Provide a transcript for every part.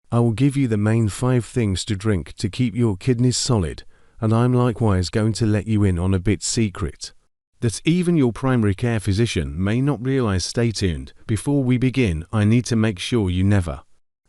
I will give you the main 5 things to drink to keep your kidneys solid, and I'm likewise going to let you in on a bit secret that even your primary care physician may not realize. Stay tuned. Before we begin, I need to make sure you never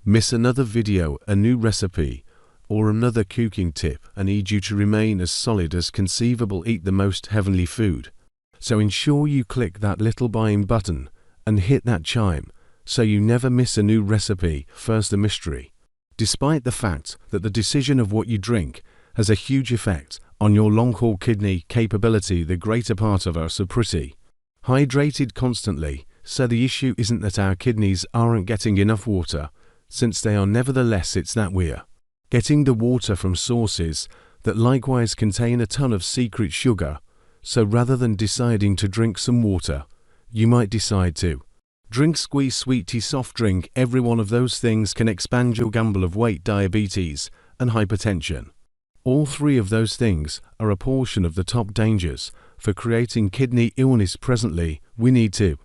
miss another video, a new recipe, or another cooking tip. I need you to remain as solid as conceivable. Eat the most heavenly food. So ensure you click that little buying button and hit that chime so you never miss a new recipe. First, the mystery. Despite the fact that the decision of what you drink has a huge effect on your long-haul kidney capability, the greater part of us are pretty hydrated constantly, so the issue isn't that our kidneys aren't getting enough water, since they are. Nevertheless, it's that we're getting the water from sources that likewise contain a ton of secret sugar. So rather than deciding to drink some water, you might decide to drink squeeze, sweet tea, soft drink. Every one of those things can expand your gamble of weight, diabetes, and hypertension. All 3 of those things are a portion of the top dangers for creating kidney illness. Presently, we need to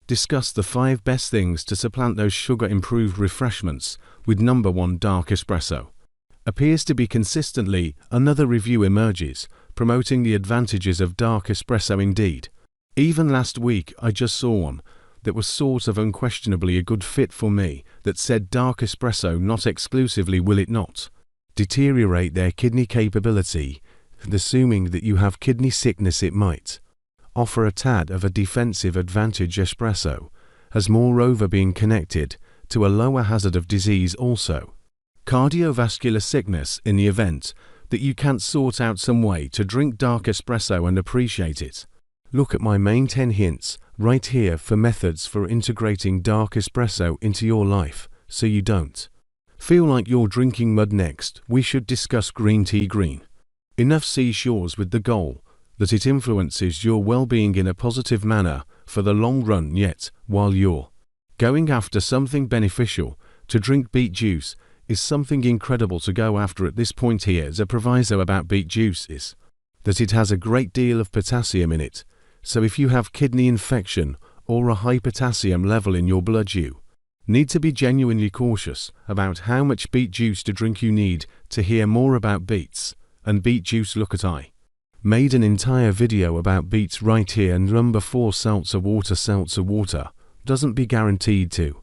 discuss the 5 best things to supplant those sugar-improved refreshments with. Number 1, dark espresso. Appears to be consistently another review emerges promoting the advantages of dark espresso. Indeed, even last week I just saw one that was sort of unquestionably a good fit for me that said dark espresso not exclusively will it not deteriorate their kidney capability, and assuming that you have kidney sickness it might offer a tad of a defensive advantage. Espresso has moreover been connected to a lower hazard of disease, also cardiovascular sickness, in the event that you can't sort out some way to drink dark espresso and appreciate it. Look at my main 10 hints right here for methods for integrating dark espresso into your life so you don't feel like you're drinking mud. Next, we should discuss green tea. Green enough seashores with the goal that it influences your well-being in a positive manner for the long run. Yet, while you're going after something beneficial, to drink beet juice is something incredible to go after. At this point, here's a proviso about beet juice is that it has a great deal of potassium in it. So if you have kidney infection or a high potassium level in your blood, you need to be genuinely cautious about how much beet juice to drink. You need to hear more about beets and beet juice. Look at, I made an entire video about beets right here. And number 4, seltzer water. Seltzer water doesn't be guaranteed to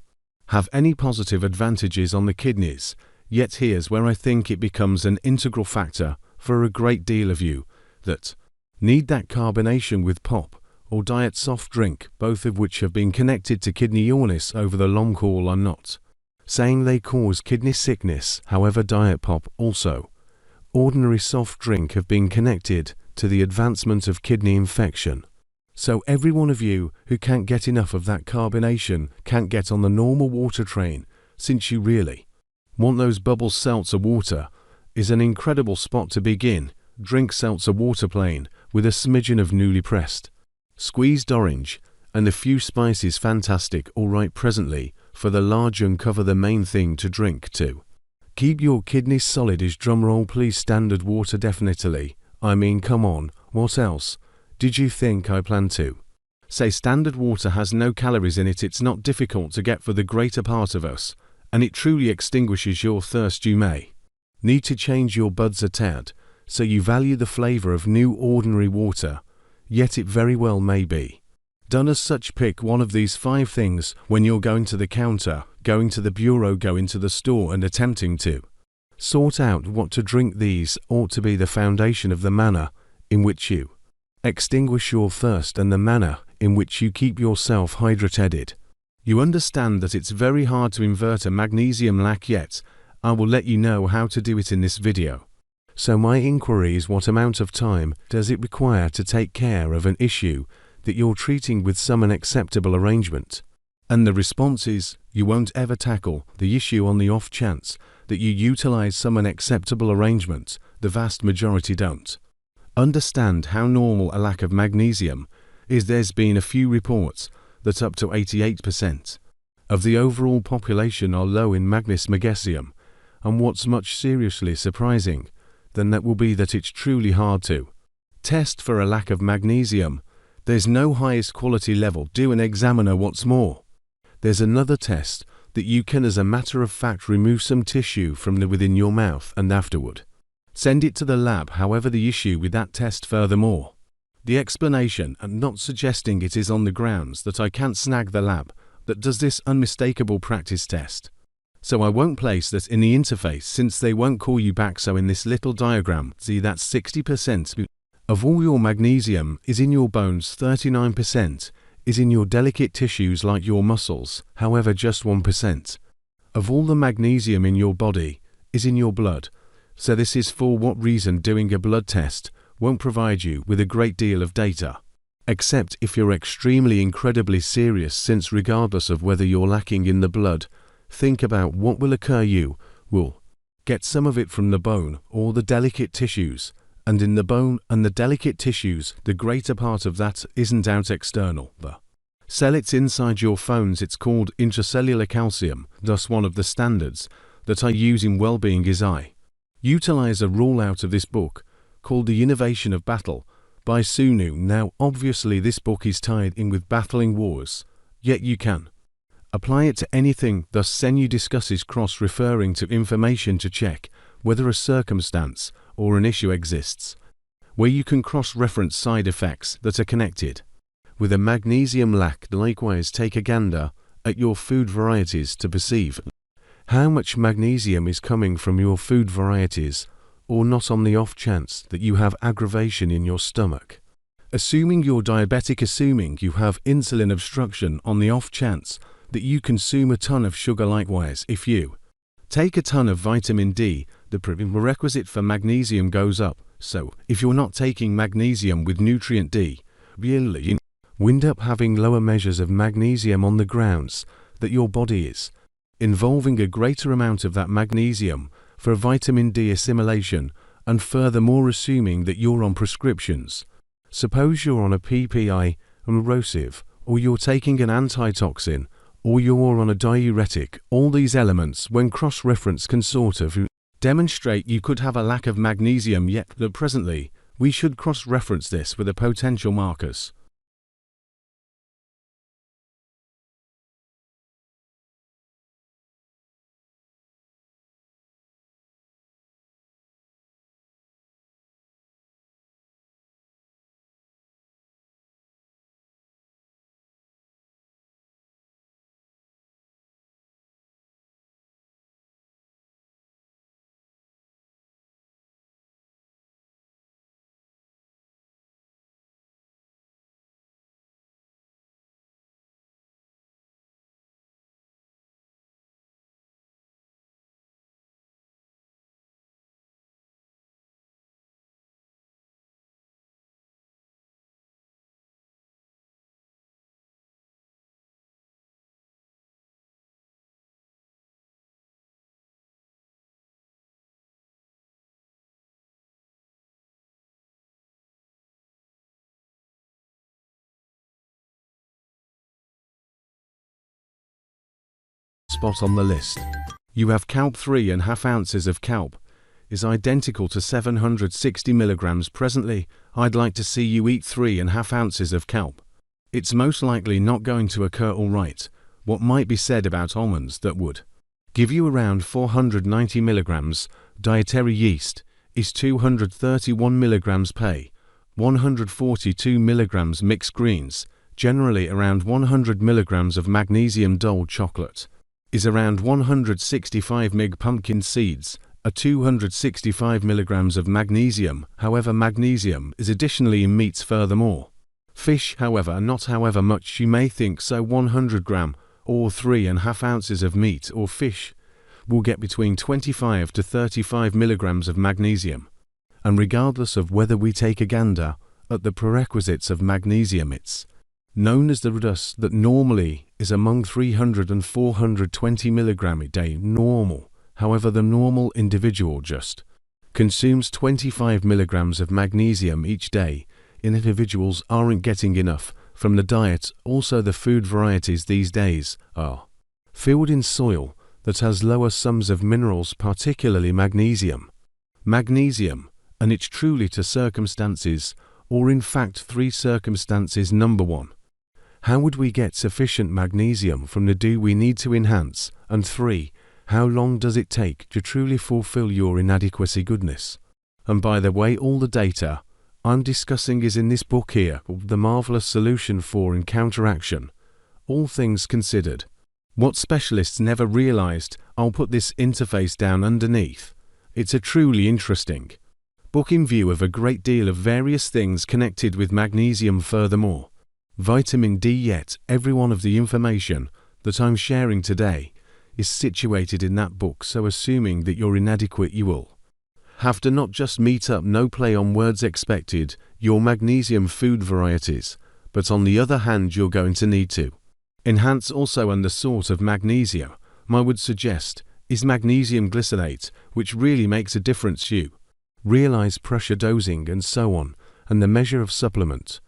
have any positive advantages on the kidneys, yet here's where I think it becomes an integral factor for a great deal of you that need that carbonation with pop or diet soft drink, both of which have been connected to kidney illness over the long haul. I'm not saying they cause kidney sickness, however diet pop, also ordinary soft drink, have been connected to the advancement of kidney infection. So every one of you who can't get enough of that carbonation can't get on the normal water train, since you really want those bubbles. Seltzer water is an incredible spot to begin. Drink seltzer water plain with a smidgen of newly pressed squeezed orange and a few spices. Fantastic. Alright, presently for the large uncover, the main thing to drink to keep your kidneys solid is, drumroll please, standard water. Definitely. I mean, come on, what else did you think I planned to say? Standard water has no calories in it. It's not difficult to get for the greater part of us, and it truly extinguishes your thirst. You may need to change your buds a tad so you value the flavor of new ordinary water, yet it very well may be done as such. Pick one of these 5 things when you're going to the counter, going to the bureau, going to the store, and attempting to sort out what to drink. These ought to be the foundation of the manner in which you extinguish your thirst and the manner in which you keep yourself hydrated. You understand that it's very hard to invert a magnesium lack, yet I will let you know how to do it in this video. So my inquiry is, what amount of time does it require to take care of an issue that you're treating with some unacceptable arrangement? And the response is, you won't ever tackle the issue on the off chance that you utilize some unacceptable arrangement. The vast majority don't understand how normal a lack of magnesium is. There's been a few reports that up to 88% of the overall population are low in magnesium, and what's much seriously surprising than that will be that it's truly hard to test for a lack of magnesium. There's no highest quality level. Do an examiner. What's more, there's another test that you can as a matter of fact remove some tissue from within your mouth and afterward send it to the lab. However, the issue with that test furthermore, the explanation, and not suggesting it, is on the grounds that I can't snag the lab that does this unmistakable practice test. So I won't place that in the interface since they won't call you back. So in this little diagram, see that 60% of all your magnesium is in your bones, 39% is in your delicate tissues like your muscles. However, just 1% of all the magnesium in your body is in your blood. So this is for what reason doing a blood test won't provide you with a great deal of data, except if you're extremely incredibly serious, since regardless of whether you're lacking in the blood, think about what will occur. You will get some of it from the bone or the delicate tissues, and in the bone and the delicate tissues, the greater part of that isn't out external. The cell, it's inside your phones. It's called intracellular calcium. Thus one of the standards that I use in well-being is I utilize a rule out of this book called The Innovation of Battle by Sunu. Now obviously this book is tied in with battling wars, yet you can apply it to anything. Thus Senu discusses cross-referring to information to check whether a circumstance or an issue exists, where you can cross-reference side effects that are connected with a magnesium lack. Likewise, take a gander at your food varieties to perceive how much magnesium is coming from your food varieties, or not, on the off chance that you have aggravation in your stomach. Assuming you're diabetic, assuming you have insulin obstruction, on the off chance that you consume a ton of sugar. Likewise, if you take a ton of vitamin D, the prerequisite for magnesium goes up. So if you're not taking magnesium with nutrient D, you wind up having lower measures of magnesium on the grounds that your body is involving a greater amount of that magnesium for vitamin D assimilation, and furthermore assuming that you're on prescriptions. Suppose you're on a PPI, erosive, or you're taking an anti-toxin, or you're on a diuretic. All these elements, when cross-referenced, can sort of demonstrate you could have a lack of magnesium, yet that presently we should cross-reference this with a potential markers. Spot on the list. You have kelp. 3.5 ounces of kelp is identical to 760 milligrams. Presently, I'd like to see you eat 3.5 ounces of kelp. It's most likely not going to occur. Alright, what might be said about almonds that would give you around 490 milligrams. Dietary yeast is 231 milligrams. 142 milligrams. Mixed greens, generally around 100 milligrams of magnesium. Dull chocolate is around 165 mg. Pumpkin seeds are 265 milligrams of magnesium. However, magnesium is additionally in meats. Furthermore, fish, however, not however much you may think. So 100 gram or 3.5 ounces of meat or fish will get between 25 to 35 milligrams of magnesium. And regardless of whether we take a gander at the prerequisites of magnesium, it's known as the dust that normally is among 300 and 420 milligram a day. Normal. However, the normal individual just consumes 25 milligrams of magnesium each day. Individuals aren't getting enough from the diet. Also, the food varieties these days are filled in soil that has lower sums of minerals, particularly magnesium. Magnesium, and it's truly to circumstances, or in fact 3 circumstances. Number 1, How would we get sufficient magnesium from the do we need to enhance? And 3. How long does it take to truly fulfill your inadequacy goodness? And by the way, all the data I'm discussing is in this book here, The Marvelous Solution for and Counteraction. All things considered. What specialists never realized, I'll put this interface down underneath. It's a truly interesting book in view of a great deal of various things connected with magnesium. Furthermore, vitamin D, yet every one of the information that I'm sharing today is situated in that book, so assuming that you're inadequate, you will have to not just meet up, no play on words expected, your magnesium food varieties, but on the other hand you're going to need to enhance also. And the sort of magnesium I would suggest is magnesium glycinate, which really makes a difference. You realize pressure dosing and so on, and the measure of supplement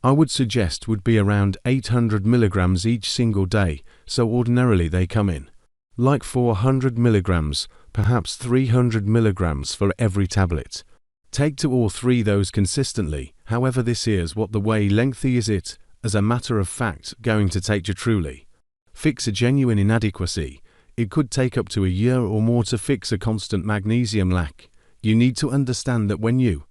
I would suggest would be around 800 milligrams each single day, so ordinarily they come in like 400 milligrams, perhaps 300 milligrams for every tablet. Take 2 or 3 those consistently. However, this is what the way lengthy is it, as a matter of fact, going to take to truly fix a genuine inadequacy. It could take up to a year or more to fix a constant magnesium lack. You need to understand that when you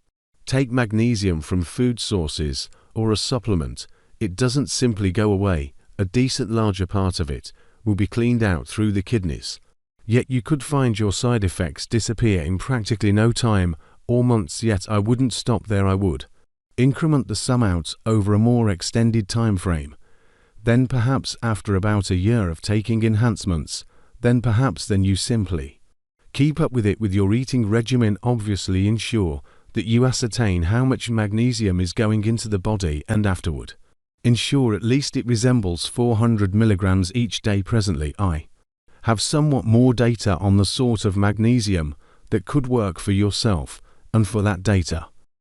take magnesium from food sources or a supplement, it doesn't simply go away. A decent larger part of it will be cleaned out through the kidneys. Yet you could find your side effects disappear in practically no time or months. Yet I wouldn't stop there. I would increment the sum out over a more extended time frame. Then perhaps after about a year of taking enhancements, then you simply keep up with it with your eating regimen. Obviously ensure that you ascertain how much magnesium is going into the body, and afterward ensure at least it resembles 400 milligrams each day. Presently I have somewhat more data on the sort of magnesium that could work for yourself, and for that data